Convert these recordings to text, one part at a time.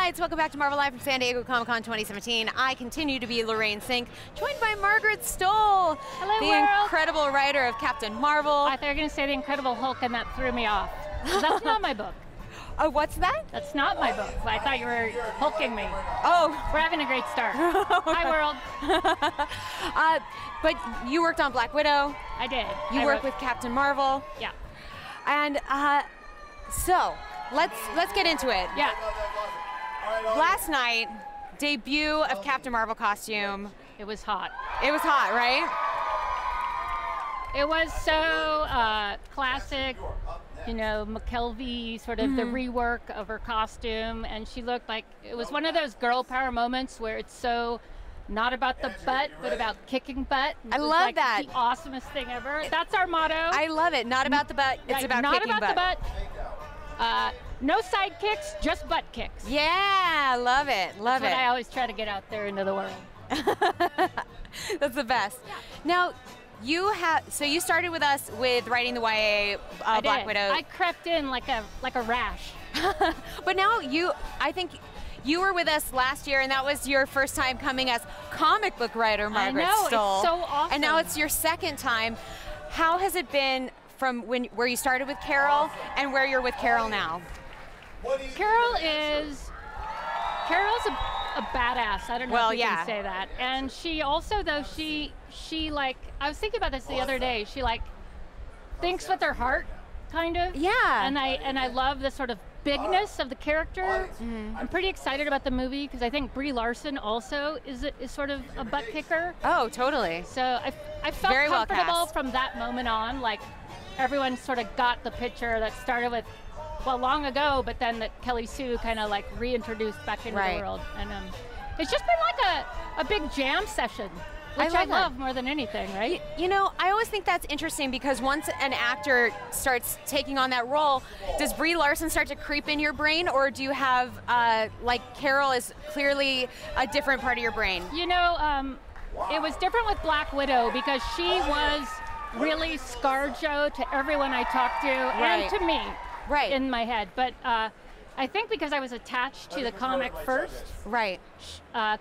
Lights, welcome back to Marvel Live from San Diego Comic-Con 2017. I continue to be Lorraine Sink, joined by Margaret Stohl, Hello, the world. incredible writer of Captain Marvel. I thought you were going to say the Incredible Hulk, and that threw me off. That's not my book. Oh, what's that? That's not my book. I thought you were hulking me. Oh. We're having a great start. Hi, world. But you worked on Black Widow. I did. You worked with Captain Marvel. Yeah. And so, let's get into it. Yeah. Last night, debut of Captain Marvel costume. It was hot. It was hot, right? It was so classic, you know, McKelvey, sort of the rework of her costume, and she looked like, it was one of those girl power moments where it's so not about the butt, but about kicking butt. I love like that. The awesomest thing ever. That's our motto. I love it. Not about the butt, it's about kicking butt. Not about the butt. No side kicks, just butt kicks. Yeah, love it, love it. That's what I always try to get out there into the world. That's the best. Yeah. Now, so you started with us with writing the YA Black Widow. I crept in like a rash. But now I think you were with us last year, and that was your first time coming as comic book writer, Margaret Stohl. I know, it's so awesome. And now it's your second time. How has it been from where you started with Carol and where you're with Carol now? Carol's a badass. I don't know if you can say that. And she also, though, she like, I was thinking about this the other day. She like thinks with her heart, kind of. Yeah. And I love the sort of bigness of the character. I'm pretty excited about the movie because I think Brie Larson also is sort of a butt kicker. Oh, totally. So I felt very comfortable well cast. from that moment on. Like everyone sort of got the picture that started with, well, long ago, but then that Kelly Sue kind of like reintroduced back into the world. And it's just been like a big jam session, which I love more than anything, right? You know, I always think that's interesting because once an actor starts taking on that role, does Brie Larson start to creep in your brain, or do you have, like, Carol is clearly a different part of your brain? You know, it was different with Black Widow because she was really ScarJo to everyone I talked to and to me. Right. In my head, but I think because I was attached to the comic first, right.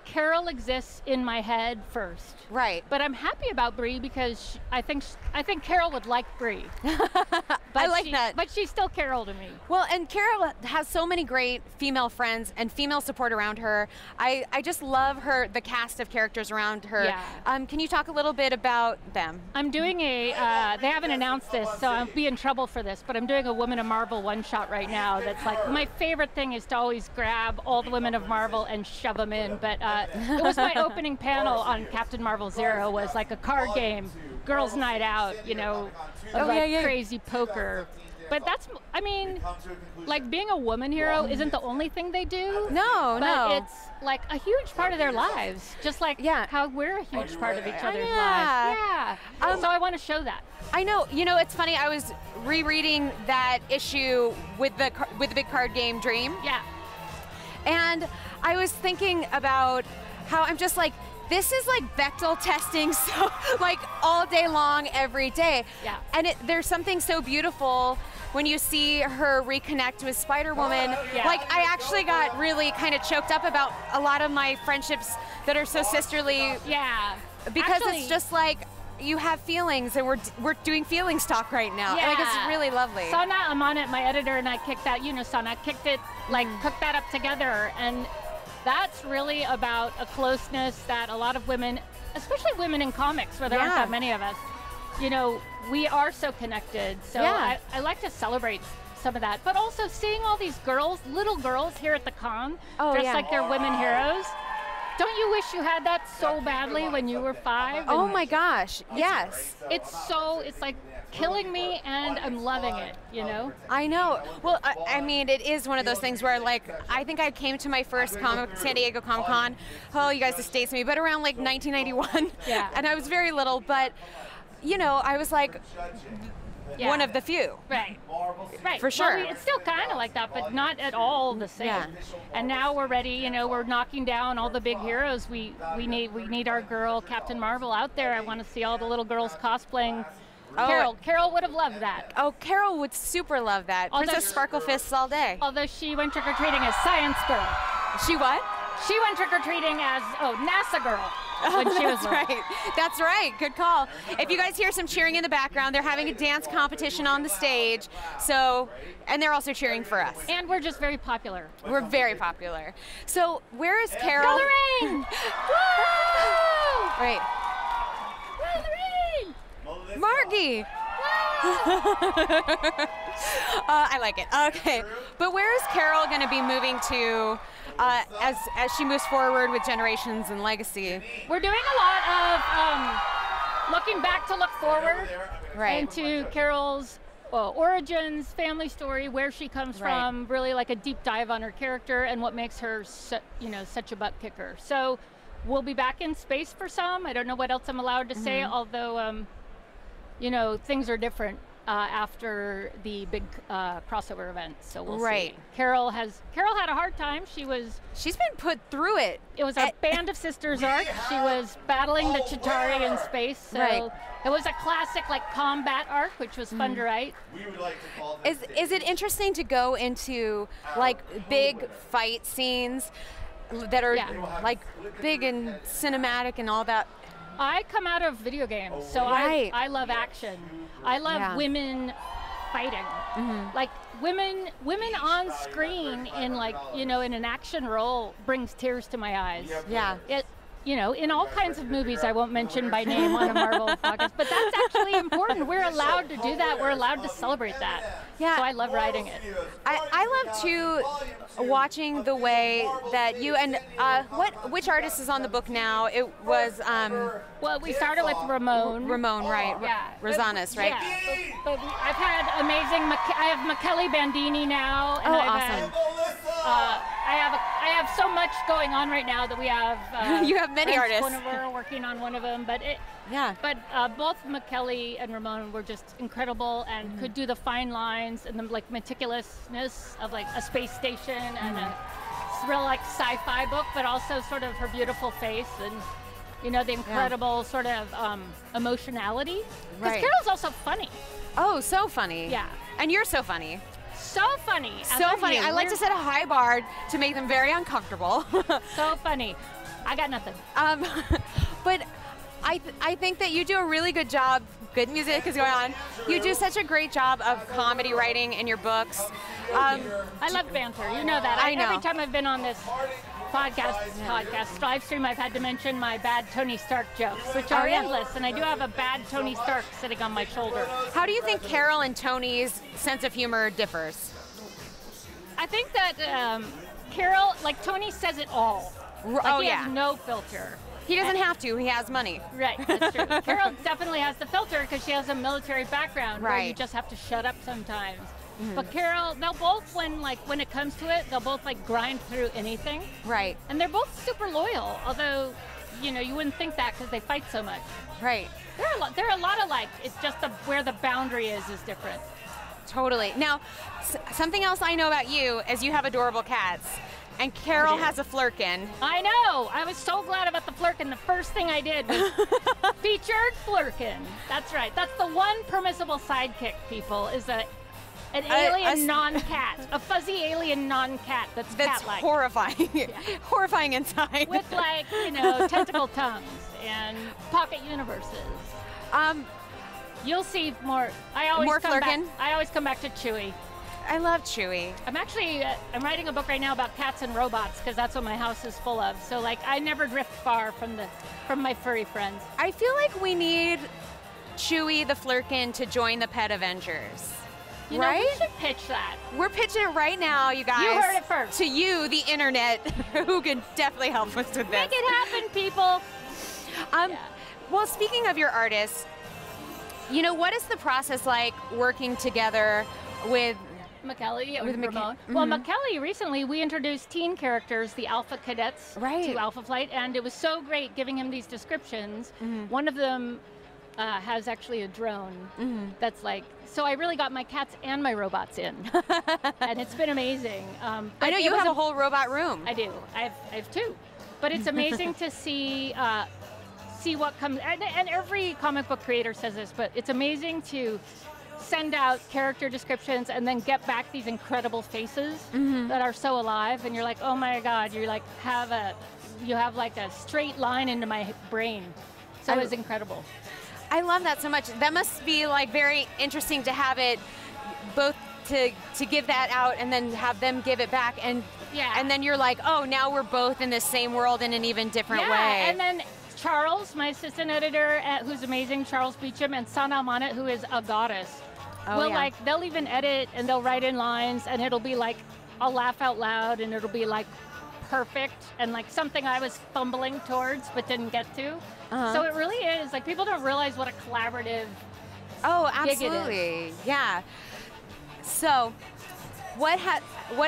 Carol exists in my head first. Right. But I'm happy about Brie because I think Carol would like Brie. I like that. But she's still Carol to me. Well, and Carol has so many great female friends and female support around her. I just love the cast of characters around her. Yeah. Can you talk a little bit about them? I'm doing they haven't announced this, so I'll be in trouble for this, but I'm doing a Women of Marvel one-shot right now that's like, my favorite thing is to always grab all the women of Marvel and shove them in, but it was my opening panel on Captain Marvel Zero, was like a card game, girls' night out, you know, of crazy poker. But that's, I mean, like being a woman hero isn't the only thing they do. No, but it's like a huge part of their lives, just like how we're a huge part of each other's lives. Yeah. So I want to show that. I know. You know, it's funny. I was rereading that issue with the big card game Dream. Yeah. And I was thinking about how I'm just like, this is like Bechdel testing, so like all day long, every day. Yeah. And there's something so beautiful when you see her reconnect with Spider-Woman. Like, I actually got really kind of choked up about a lot of my friendships that are so sisterly. Yeah. Because it's just like, you have feelings, and we're doing feelings talk right now. Yeah. Like, it's really lovely. Sana, I'm on it. My editor and I kicked that. You know, Sana kicked it, like cooked that up together, and that's really about a closeness that a lot of women, especially women in comics, where there aren't that many of us, you know, we are so connected. So I like to celebrate some of that, but also seeing all these girls, little girls here at the con, dressed like they're women heroes. Don't you wish you had that so badly when you were 5? Oh my gosh, yes. It's like killing me, and I'm loving it, you know? I know. Well, I mean, it is one of those things where, like, I think I came to my first San Diego Comic-Con, oh, you guys, this dates me, but around like 1991. Yeah. And I was very little, but, you know, I was like one of the few. Right. Right. For sure. Well, it's still kind of like that, but not at all the same. Yeah. And now we're ready, you know, we're knocking down all the big heroes. We need our girl Captain Marvel out there. I want to see all the little girls cosplaying Carol would have loved that. Oh, Carol would super love that. Princess Sparkle Fists all day. Although she went trick-or-treating as Science Girl. She what? She went trick-or-treating as, NASA girl. When she was That's right. That's right. Good call. If you guys hear some cheering in the background, they're having a dance competition on the stage. So, and they're also cheering for us. And we're just very popular. We're very popular. So, where is Carol? Coloring! Woo! Right. Coloring! Margie! I like it. Okay. But where is Carol going to be moving to as she moves forward with Generations and Legacy? We're doing a lot of looking back to look forward into Carol's origins, family story, where she comes from, really like a deep dive on her character and what makes her such a butt kicker. So we'll be back in space for some. I don't know what else I'm allowed to say, although things are different after the big crossover event, so we'll see. Carol had a hard time. She's been put through it. It was a Band of Sisters arc. She was battling the Chitauri in space, so it was a classic like combat arc, which was fun to write. We would like to call is it interesting to go into like big fight scenes that are like big and cinematic and all that? I come out of video games, so I love action. I love women fighting. Like women on screen in in an action role brings tears to my eyes. Yeah. In all kinds of movies I won't mention by name on a Marvel podcast, but that's actually important. We're allowed to do that. We're allowed to celebrate that. Yeah. So I love writing it. I love too watching the way that you and which artist is on the book now? It was well, we started with Ramon. Ramon, right? Yeah. Rosanas, right? Yeah. But I've had amazing. I have Michele Bandini now. And awesome. I have so much going on right now that we have. You have many artists. We're working on one of them, but both Michele and Ramon were just incredible and could do the fine lines and the meticulousness of a space station and a real sci-fi book, but also sort of her beautiful face and the incredible sort of emotionality. Because Carol's also funny. Oh, so funny. Yeah. And you're so funny. So funny. So funny. I like to set a high bar to make them very uncomfortable. So funny. I got nothing. But I think that you do a really good job. Good music is going on. You do such a great job of comedy writing in your books. I love banter. You know that. I know. Every time I've been on this podcast live stream, I've had to mention my bad Tony Stark jokes, which are endless, and I do have a bad Tony Stark sitting on my shoulder. How do you think Carol and Tony's sense of humor differs? I think that Carol, Tony says it all. He has no filter. He doesn't have to. He has money. Right, that's true. Carol definitely has the filter because she has a military background where you just have to shut up sometimes. But Carol, they'll both, when it comes to it, they'll both grind through anything. Right. And they're both super loyal, although, you wouldn't think that because they fight so much. Right. There are a lot of it's just where the boundary is different. Totally. Now, something else I know about you is you have adorable cats. And Carol has a Flurkin. I know. I was so glad about the Flurkin. The first thing I did was featured Flurkin. That's right. That's the one permissible sidekick, people, is an alien non-cat. A fuzzy alien non-cat that's cat-like. Horrifying. Yeah. Horrifying inside. With tentacle tongues and pocket universes. You'll see more. More Flurkin? I always come back to Chewie. I love Chewie. I'm writing a book right now about cats and robots because that's what my house is full of. So I never drift far from my furry friends. I feel like we need Chewie the Flurkin to join the Pet Avengers. You know, we should pitch that. We're pitching it right now, you guys. You heard it first. To you, the internet, who can definitely help us with this. Make it happen, people. Well, speaking of your artists, what is the process like working together with Michele with Ramon? Well, Michele, recently we introduced teen characters, the Alpha Cadets, to Alpha Flight, and it was so great giving him these descriptions. One of them has actually a drone that's so I really got my cats and my robots in, and it's been amazing. I know you have a whole robot room. I do. I have two, but it's amazing to see what comes. And every comic book creator says this, but it's amazing to send out character descriptions and then get back these incredible faces that are so alive, and you're like, oh my God, you like you have like a straight line into my brain. So it's incredible. I love that so much. That must be like very interesting to have it both to give that out and then have them give it back, and then you're like, oh, now we're both in the same world in an even different way. And then Charles, my assistant editor, who's amazing, Charles Beecham, and Sana Monit, who is a goddess. They'll even edit and they'll write in lines, and it'll be like, I'll laugh out loud, and it'll be like perfect and like something I was fumbling towards but didn't get to. So it really is like, people don't realize what a collaborative gig it is. Yeah. So what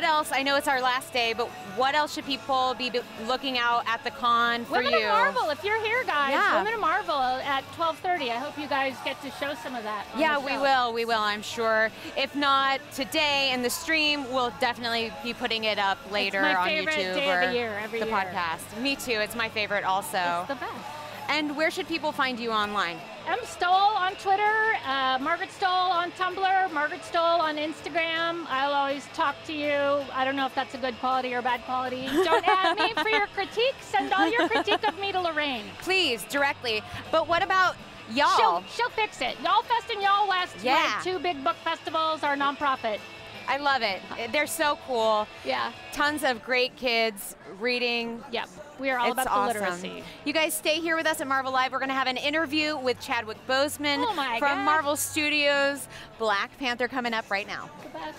else? I know it's our last day, but what else should people be looking out at the con for you? Women of Marvel, if you're here, guys. Women of Marvel at 12:30. I hope you guys get to show some of that. Yeah, we will, I'm sure. If not today in the stream, we'll definitely be putting it up later on YouTube. It's my favorite day of the year, every year. Podcast. Me too, it's my favorite also. It's the best. And where should people find you online? I'm Stohl on Twitter, Margaret Stohl on Tumblr, Margaret Stohl on Instagram. I'll always talk to you. I don't know if that's a good quality or bad quality. Don't add me for your critique. Send all your critique of me to Lorraine. Please, directly. But what about y'all? She'll fix it. Y'all Fest and Y'all West, my 2 big book festivals, are nonprofit. I love it. They're so cool. Yeah. Tons of great kids reading. Yep. We are all about the literacy. You guys stay here with us at Marvel Live. We're going to have an interview with Chadwick Boseman from God. Marvel Studios. Black Panther coming up right now. The best.